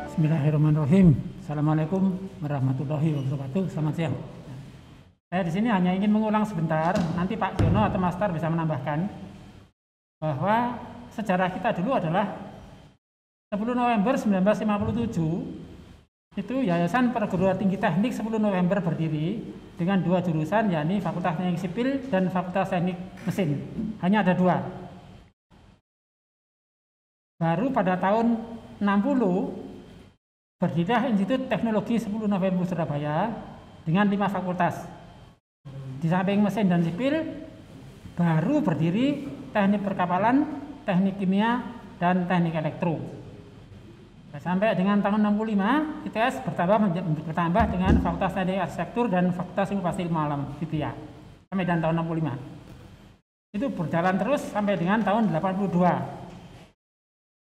Bismillahirrahmanirrahim. Assalamualaikum warahmatullahi wabarakatuh. Selamat siang. Saya di sini hanya ingin mengulang sebentar, nanti Pak Jono atau Master bisa menambahkan bahwa sejarah kita dulu adalah 10 November 1957 itu Yayasan Perguruan Tinggi Teknik 10 November berdiri dengan 2 jurusan, yakni Fakultas Teknik Sipil dan Fakultas Teknik Mesin. Hanya ada 2. Baru pada tahun 60 berdirilah Institut Teknologi 10 November Surabaya dengan 5 fakultas. Di samping mesin dan sipil, baru berdiri teknik perkapalan, teknik kimia, dan teknik elektro. Sampai dengan tahun 65, ITS bertambah dengan Fakultas Teknik Arsitektur dan Fakultas Ilmu Pasti Ilmu Alam, gitu ya. Sampai dengan tahun 65. Itu berjalan terus sampai dengan tahun 82.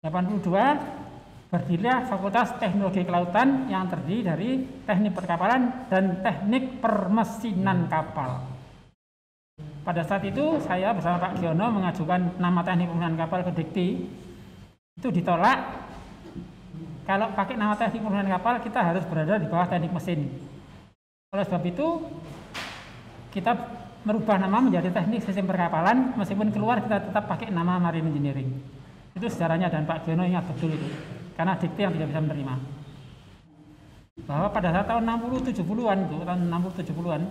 82 berdirilah Fakultas Teknologi Kelautan yang terdiri dari teknik perkapalan dan teknik permesinan kapal. Pada saat itu saya bersama Pak Giono mengajukan nama teknik permesinan kapal ke Dikti. Itu ditolak. Kalau pakai nama teknik permesinan kapal kita harus berada di bawah teknik mesin. Oleh sebab itu kita merubah nama menjadi teknik sistem perkapalan, meskipun keluar kita tetap pakai nama Marine Engineering. Itu sejarahnya dan Pak Giono ingat betul itu. Karena dikti yang tidak bisa menerima. Bahwa pada saat tahun 60-70-an itu, tahun 60-70-an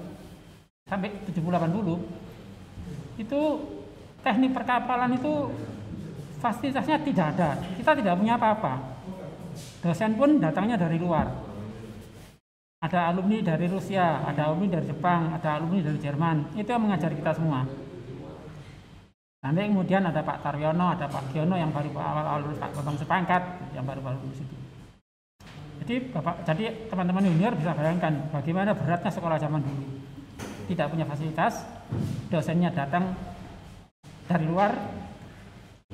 sampai 70-80 itu teknik perkapalan itu fasilitasnya tidak ada. Kita tidak punya apa-apa. Dosen pun datangnya dari luar. Ada alumni dari Rusia, ada alumni dari Jepang, ada alumni dari Jerman. Itu yang mengajar kita semua. Nanti kemudian ada Pak Taryono, ada Pak Giono yang baru awal-awal lulus, Pak Gotong Sepangkat yang baru-baru lulus itu. Jadi teman-teman junior bisa bayangkan bagaimana beratnya sekolah zaman dulu. Tidak punya fasilitas, dosennya datang dari luar,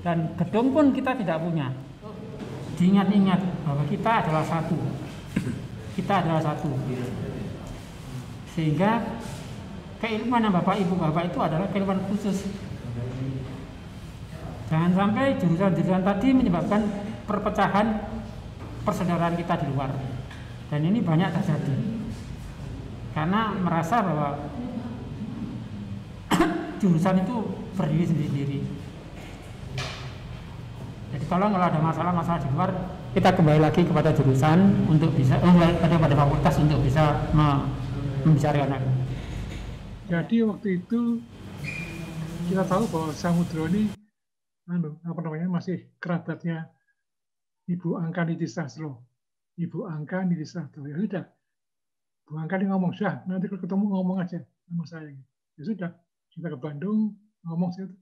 dan gedung pun kita tidak punya. Diingat-ingat bahwa kita adalah satu. Kita adalah satu. Sehingga keilmuan Bapak Ibu Bapak itu adalah keilmuan khusus. Jangan sampai jurusan-jurusan tadi menyebabkan perpecahan persaudaraan kita di luar. Dan ini banyak terjadi. Karena merasa bahwa jurusan itu berdiri sendiri-sendiri. Jadi kalau ada masalah-masalah di luar, kita kembali lagi kepada jurusan untuk bisa pada fakultas untuk bisa membicarakan. Jadi waktu itu kita tahu bahwa Samudro ini masih kerabatnya Ibu Angka Niti Sastro. Ibu Angka Niti Sastro. Ya sudah, Bu Angka ini ngomong, sudah nanti kalau ketemu ngomong aja sama saya. Ya sudah, kita ke Bandung ngomong situ.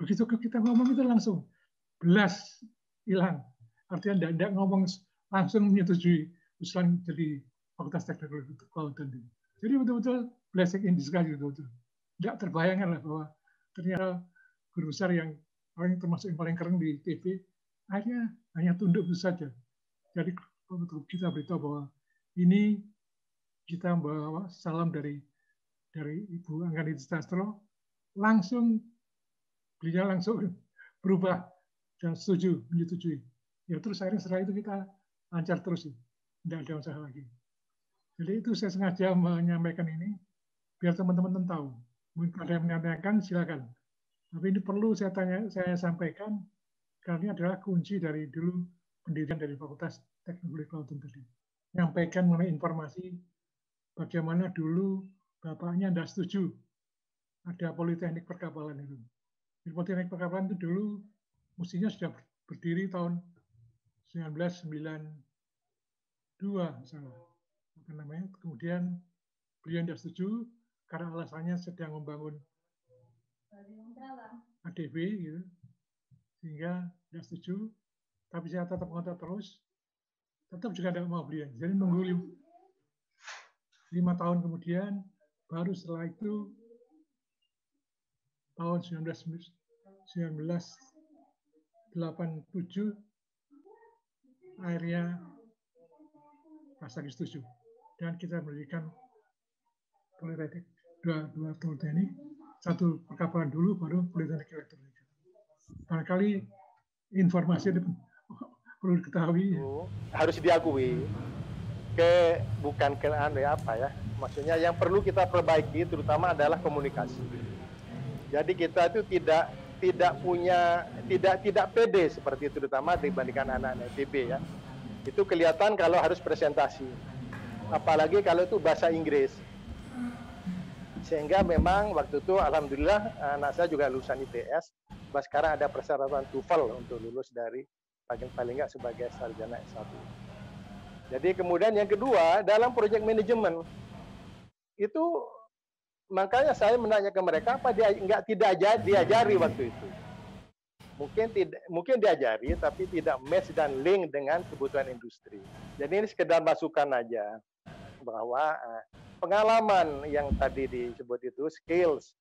Begitu kita ngomong itu langsung belas hilang. Artinya tidak ngomong langsung menyetujui usulan jadi Fakultas Teknologi Kelautan. Jadi betul-betul blessing in disguise betul-betul. Tidak terbayangkan lah bahwa ternyata guru besar yang orang termasuk yang paling keren di TV, akhirnya hanya tunduk itu saja. Jadi kita beritahu bahwa ini kita membawa salam dari Ibu Angka Niti Sastro, beliau langsung berubah dan menyetujui. Ya terus akhirnya setelah itu kita lancar terus, tidak ada masalah lagi. Jadi itu saya sengaja menyampaikan ini biar teman-teman tahu. Mungkin ada yang menyampaikan silakan. Tapi ini perlu saya sampaikan karena ini adalah kunci dari dulu pendirian dari Fakultas Teknologi Kelautan tadi. Menyampaikan mengenai informasi bagaimana dulu bapaknya tidak setuju ada Politeknik Perkapalan itu. Di Politeknik Perkapalan itu dulu mestinya sudah berdiri tahun 1992 misalnya. Kemudian beliau tidak setuju karena alasannya sedang membangun ADB gitu, sehingga tidak setuju. Tapi saya tetap ngotot terus, tetap juga tidak mau beliau. Jadi nunggu 5 tahun kemudian, baru setelah itu tahun 1987 akhirnya Pak Sagi setuju dan kita berikan politeknik dua politeknik, satu perkapalan dulu baru politeknik elektronika. Barangkali informasi ini perlu diketahui. Harus diakui. Bukan ke apa ya, maksudnya yang perlu kita perbaiki terutama adalah komunikasi. Jadi kita itu tidak pede seperti itu, terutama dibandingkan anak-anak FEB ya. Itu kelihatan kalau harus presentasi, apalagi kalau itu bahasa Inggris. Sehingga memang waktu itu alhamdulillah anak saya juga lulusan ITS, bahkan sekarang ada persyaratan TOEFL untuk lulus dari paling nggak sebagai sarjana S1. Jadi kemudian yang kedua, dalam proyek manajemen itu makanya saya menanya ke mereka apa tidak diajari waktu itu. Mungkin diajari tapi tidak match dan link dengan kebutuhan industri. Jadi ini sekedar masukan aja bahwa pengalaman yang tadi disebut itu skills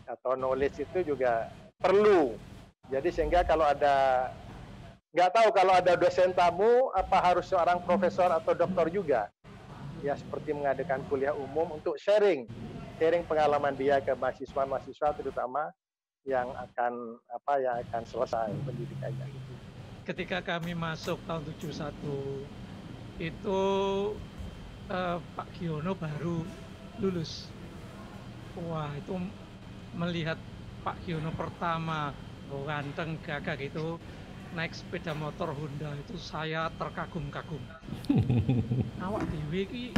atau knowledge itu juga perlu. Jadi sehingga kalau ada nggak tahu kalau ada dosen tamu apa harus seorang profesor atau doktor juga ya, seperti mengadakan kuliah umum untuk sharing pengalaman dia ke mahasiswa terutama yang akan selesai pendidikannya. Ketika kami masuk tahun 71 itu Pak Giono baru lulus. Wah, itu melihat Pak Giono pertama ganteng gagah gitu naik sepeda motor Honda itu saya terkagum-kagum. Awak dewe iki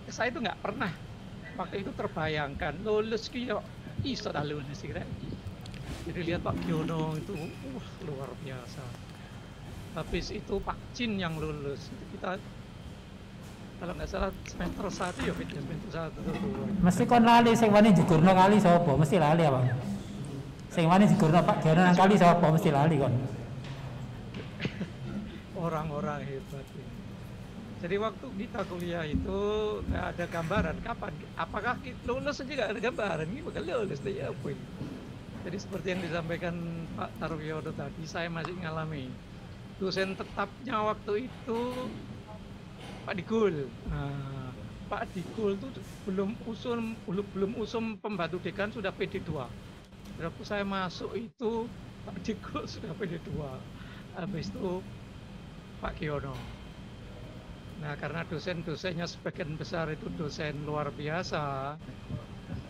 saya itu nggak pernah waktu itu terbayangkan lulus ki yo iso ta lulus kira. Jadi lihat Pak Giono itu luar biasa. Habis itu Pak Cin yang lulus. Kita kalau nggak salah semester 1 ya semester 1. Mesti kon lali sing wani jugurno kali sapa? Mesti lali apa? Sing wani jugurno Pak Giono nang kali sapa? Mesti lali kon. Orang-orang hebat ini. Jadi waktu kita kuliah itu nggak ada gambaran kapan, apakah kita lulus aja nggak ada gambaran, ini bakal lulus deh ya apa ini. Jadi seperti yang disampaikan Pak Tarwiono tadi, saya masih ngalami dosen tetapnya waktu itu Pak Digul. Nah, Pak Digul itu belum usum pembantu dekan sudah PD2. Waktu saya masuk itu Pak Digul sudah PD2. Habis itu Pak Giono. Nah, karena dosen-dosennya sebagian besar itu dosen luar biasa.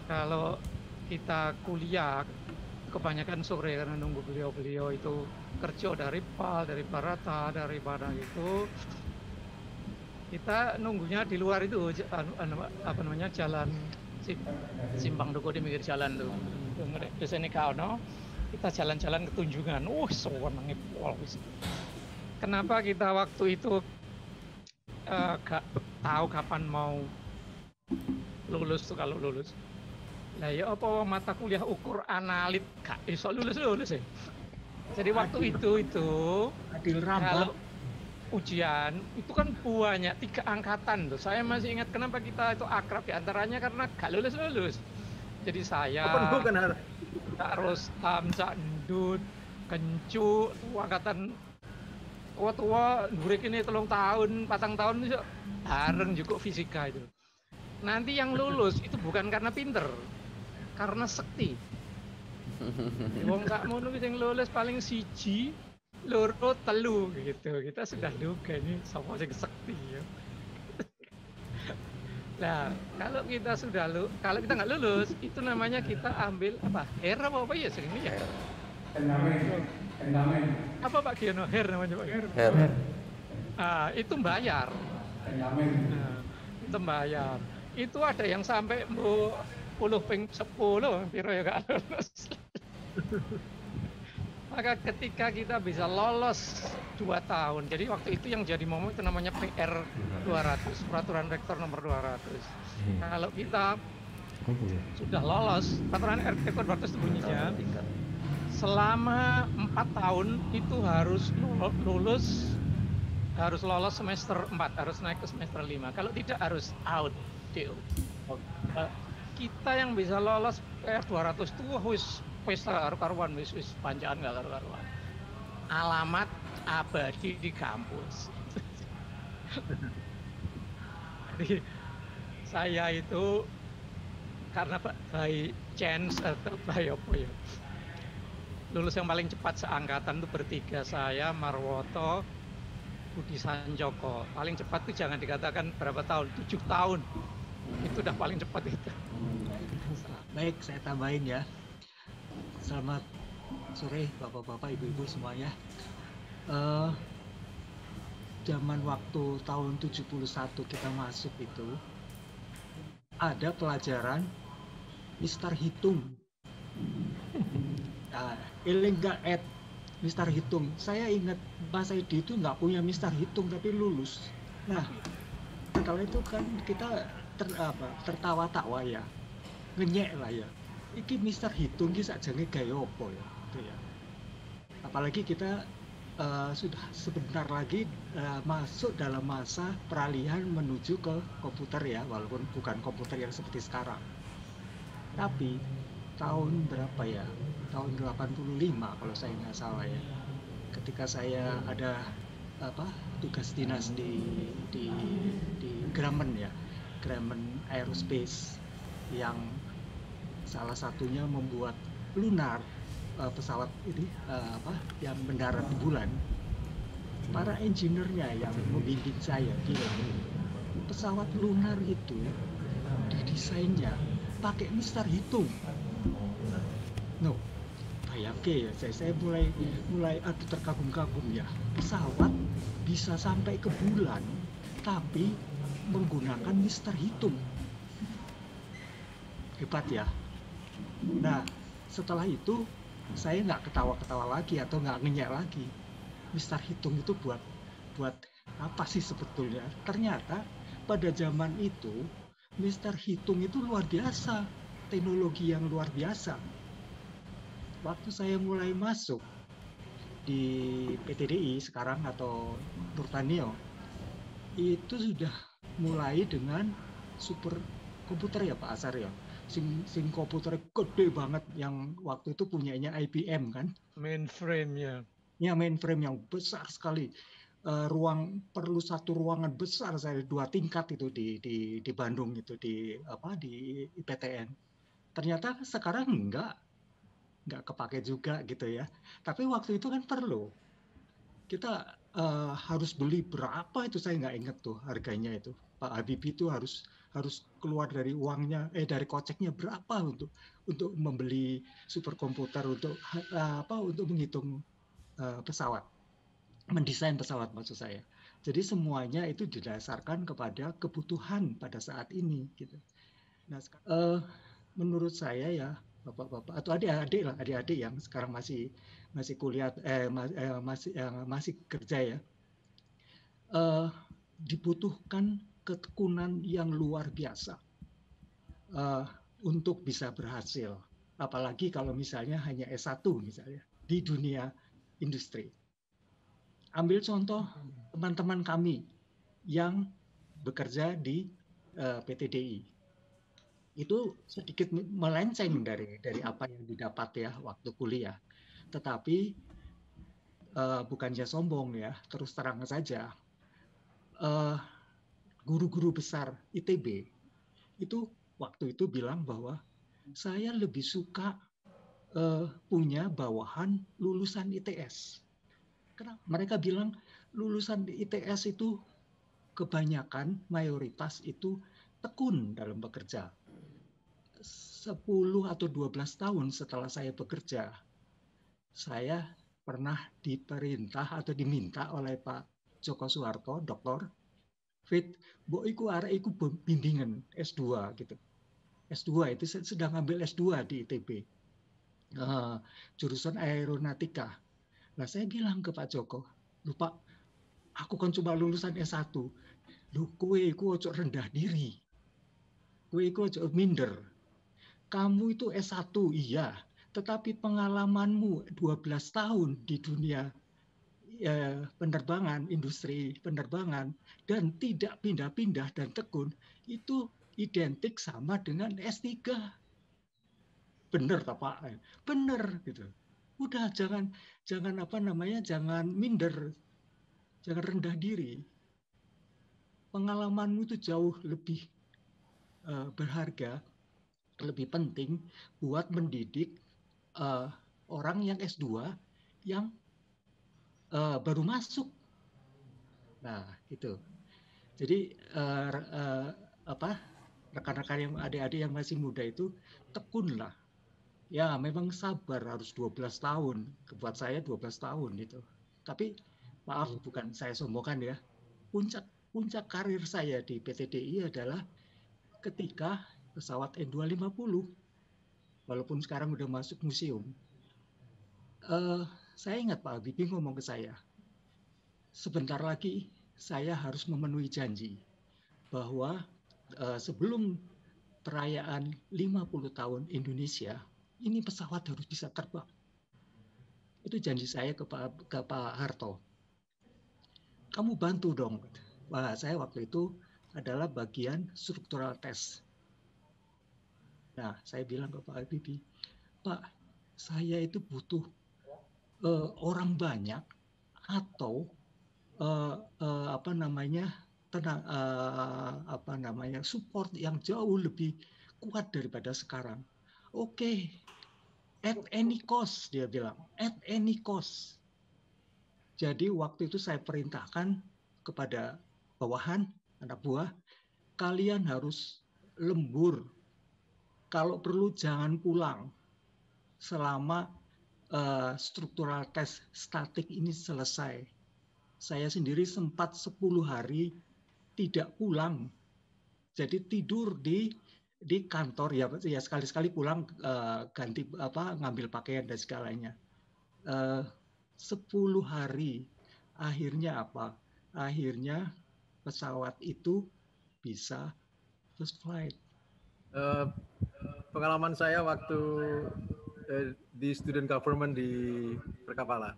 Kalau kita kuliah kebanyakan sore karena nunggu beliau itu kerja dari PAL, dari Barata, dari mana itu. Kita nunggunya di luar itu jalan Simpang Duku di pinggir jalan tuh. Dosen Kaono. Kita jalan-jalan ke Tunjungan. Sewenenge pol wis. Kenapa kita waktu itu gak tahu kapan mau lulus tuh kalau lulus? Lah ya apa mata kuliah ukur analit gak iso lulus ya. Jadi waktu itu Adil kalau ujian itu kan banyak 3 angkatan tuh. Saya masih ingat kenapa kita itu akrab diantaranya karena gak lulus. Jadi saya Kak Rostam, Cak Ndut, Kencu, angkatan tua murid ini 3 tahun, 4 tahun itu bareng juga fisika itu. Nanti yang lulus itu bukan karena pinter, karena sekti. Wong sak mono sing lulus paling 1, 2, 3 gitu. Kita sudah duga ini sapa sing sekti ya. Nah, kalau kita nggak lulus, itu namanya kita ambil apa? Her apa ya sering ini ya? Endamen. Apa Pak Giono? Her namanya Pak. Her. Itu bayar. Endamen. Itu bayar. Itu ada yang sampai 10 piro ya gak lulus. Maka ketika kita bisa lolos 2 tahun, jadi waktu itu yang jadi momen itu namanya PR 200, Peraturan Rektor nomor 200. Kalau kita sudah lolos, Peraturan Rektor 200 itu bunyinya, selama 4 tahun itu harus lolos semester 4, harus naik ke semester 5. Kalau tidak harus out. Kita yang bisa lolos PR 200 itu wis karuan wis panjang enggak karuan. Alamat abadi di kampus. Jadi saya itu karena by chance atau by apa ya? lulus yang paling cepat seangkatan tuh bertiga, saya, Marwoto, Budi Sanjoko. Paling cepat tuh jangan dikatakan berapa tahun, 7 tahun. Itu udah paling cepat itu. Baik, saya tambahin ya. Selamat sore Bapak-bapak, Ibu-ibu semuanya. Zaman waktu tahun 71 kita masuk itu ada pelajaran Mister Hitung. Nah, enggak Mister Hitung. Saya ingat Mas Edi itu nggak punya Mister Hitung tapi lulus. Nah, setelah itu kan kita tertawa-tawa ya, ngenyek lah ya. Iki Mister Hitung ki sakjane gaya apa ya, gitu ya. Apalagi kita sudah sebentar lagi masuk dalam masa peralihan menuju ke komputer ya, walaupun bukan komputer yang seperti sekarang. Tapi tahun berapa ya? Tahun 85 kalau saya nggak salah ya. Ketika saya ada tugas dinas di Grumman ya, Grumman Aerospace, yang salah satunya membuat lunar, pesawat ini yang mendarat di bulan. Para engineer-nya yang membimbing saya bilang pesawat lunar itu didesainnya pakai Mister Hitung. No, bayangke ya, saya mulai terkagum-kagum ya. Pesawat bisa sampai ke bulan tapi menggunakan Mister Hitung. Hebat ya. Nah, setelah itu saya nggak ketawa-ketawa lagi atau nggak ngenyek lagi. Mister Hitung itu buat apa sih sebetulnya? Ternyata pada zaman itu Mister Hitung itu luar biasa, teknologi yang luar biasa. Waktu saya mulai masuk di PTDI sekarang atau Nurtanio, itu sudah mulai dengan super komputer ya Pak Asar ya. Sing komputer gede banget yang waktu itu punyanya IBM kan. Mainframe ya. Ya, mainframe yang besar sekali. Perlu satu ruangan besar, saya 2 tingkat itu di Bandung itu di IPTN. Ternyata sekarang enggak kepake juga gitu ya. Tapi waktu itu kan perlu. Kita harus beli berapa itu saya nggak ingat tuh harganya itu. Pak Habibie itu harus keluar dari uangnya, dari koceknya berapa untuk membeli superkomputer untuk menghitung pesawat, mendesain pesawat maksud saya. Jadi semuanya itu didasarkan kepada kebutuhan pada saat ini gitu. Nah, menurut saya ya bapak-bapak atau adik-adik yang sekarang masih kuliah, masih kerja ya, dibutuhkan ketekunan yang luar biasa untuk bisa berhasil. Apalagi kalau misalnya hanya S1 misalnya di dunia industri. Ambil contoh teman-teman kami yang bekerja di PTDI. Itu sedikit melenceng dari apa yang didapat ya waktu kuliah. Tetapi bukannya sombong ya, terus terang saja. Guru-guru besar ITB itu waktu itu bilang bahwa saya lebih suka punya bawahan lulusan ITS. Kenapa? Mereka bilang lulusan ITS itu kebanyakan mayoritas itu tekun dalam bekerja. 10 atau 12 tahun setelah saya bekerja, saya pernah diperintah atau diminta oleh Pak Joko Suharto, Doktor, Fit, mbok iku arek iku bimbingan S2 gitu. S2 itu sedang ambil S2 di ITB. Jurusan aeronautika. Nah, saya bilang ke Pak Joko, "Loh Pak, aku kan cuma lulusan S1. Loh, kowe iku ojo rendah diri. Kowe iku ojo minder. Kamu itu S1 iya, tetapi pengalamanmu 12 tahun di dunia penerbangan, industri penerbangan, dan tidak pindah-pindah dan tekun, itu identik sama dengan S3. Bener tak Pak? Bener gitu. Udah jangan jangan minder, jangan rendah diri. Pengalamanmu itu jauh lebih berharga, lebih penting buat mendidik orang yang S2 yang baru masuk. Nah, gitu. Jadi rekan-rekan yang adik-adik yang masih muda itu tekunlah. Ya, memang sabar, harus 12 tahun. Buat saya 12 tahun itu. Tapi maaf, bukan saya sombongkan ya. Puncak karir saya di PT DI adalah ketika pesawat N250. Walaupun sekarang udah masuk museum. Saya ingat Pak Habibie ngomong ke saya, sebentar lagi saya harus memenuhi janji bahwa sebelum perayaan 50 tahun Indonesia, ini pesawat harus bisa terbang. Itu janji saya ke Pak Harto. Kamu bantu dong. Wah, saya waktu itu adalah bagian struktural test. Nah, saya bilang ke Pak Habibie, Pak, saya itu butuh orang banyak atau support yang jauh lebih kuat daripada sekarang. Oke, at any cost, dia bilang, at any cost. Jadi waktu itu saya perintahkan kepada bawahan, anak buah, kalian harus lembur. Kalau perlu jangan pulang selama struktural test statik ini selesai. Saya sendiri sempat 10 hari tidak pulang. Jadi tidur di kantor ya sekali-sekali pulang ganti ngambil pakaian dan segalanya. 10 hari akhirnya apa? Akhirnya pesawat itu bisa first flight. Pengalaman saya waktu di student government di perkapalan.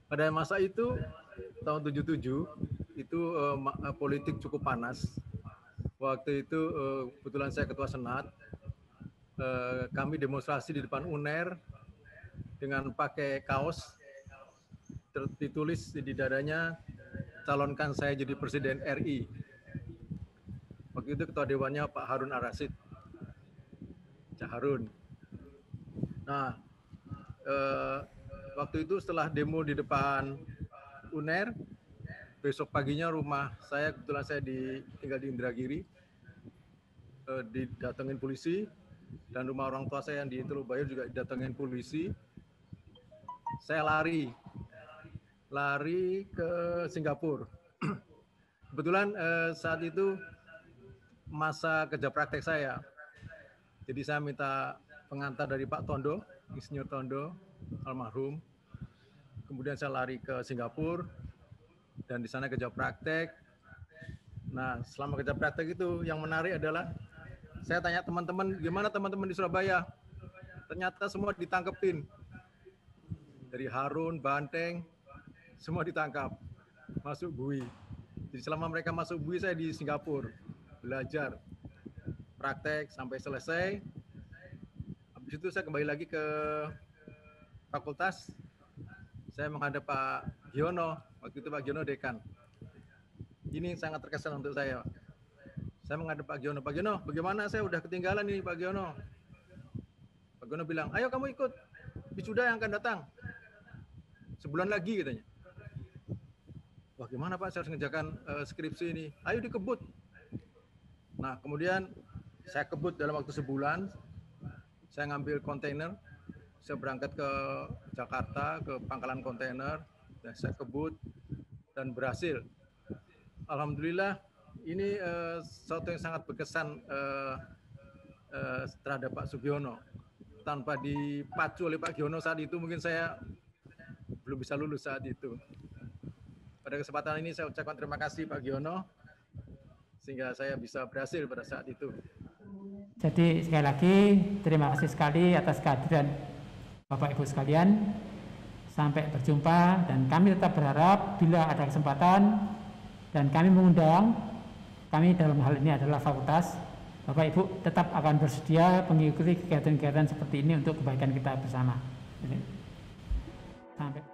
Pada masa itu tahun 77 itu politik cukup panas. Waktu itu kebetulan saya ketua senat. Kami demonstrasi di depan UNER dengan pakai kaos ditulis di dadanya calonkan saya jadi presiden RI. Waktu itu ketua dewannya Pak Harun Ar-Rasyid. Cak Harun. Nah, waktu itu setelah demo di depan UNER, besok paginya rumah saya, kebetulan saya tinggal di Indragiri, didatengin polisi, dan rumah orang tua saya yang di Teluk Bayur juga didatengin polisi. Saya lari ke Singapura. Kebetulan saat itu masa kerja praktek saya. Jadi saya minta pengantar dari Pak Tondo, Insinyur Tondo, almarhum. Kemudian saya lari ke Singapura dan di sana kerja praktek. Nah, selama kerja praktek itu yang menarik adalah saya tanya teman-teman, gimana teman-teman di Surabaya? Ternyata semua ditangkepin. Dari Harun, Banteng, semua ditangkap. Masuk BUI. Jadi selama mereka masuk BUI saya di Singapura belajar praktek sampai selesai. Habis itu saya kembali lagi ke fakultas. Saya menghadap Pak Giono, waktu itu Pak Giono dekan. Ini sangat terkesan untuk saya. Saya menghadap Pak Giono, bagaimana saya udah ketinggalan nih Pak Giono. Pak Giono bilang, ayo kamu ikut wisuda yang akan datang. Sebulan lagi katanya. Wah gimana Pak, saya harus ngerjakan skripsi ini. Ayo dikebut. Nah kemudian saya kebut dalam waktu sebulan. Saya ngambil kontainer. Saya berangkat ke Jakarta, ke pangkalan kontainer. Dan saya kebut dan berhasil. Alhamdulillah ini sesuatu yang sangat berkesan terhadap Pak Sugiono. Tanpa dipacu oleh Pak Giono saat itu mungkin saya belum bisa lulus saat itu. Pada kesempatan ini saya ucapkan terima kasih Pak Giono sehingga saya bisa berhasil pada saat itu. Jadi sekali lagi terima kasih sekali atas kehadiran Bapak Ibu sekalian. Sampai berjumpa dan kami tetap berharap bila ada kesempatan dan kami mengundang, kami dalam hal ini adalah fakultas, Bapak Ibu tetap akan bersedia mengikuti kegiatan-kegiatan seperti ini untuk kebaikan kita bersama. Sampai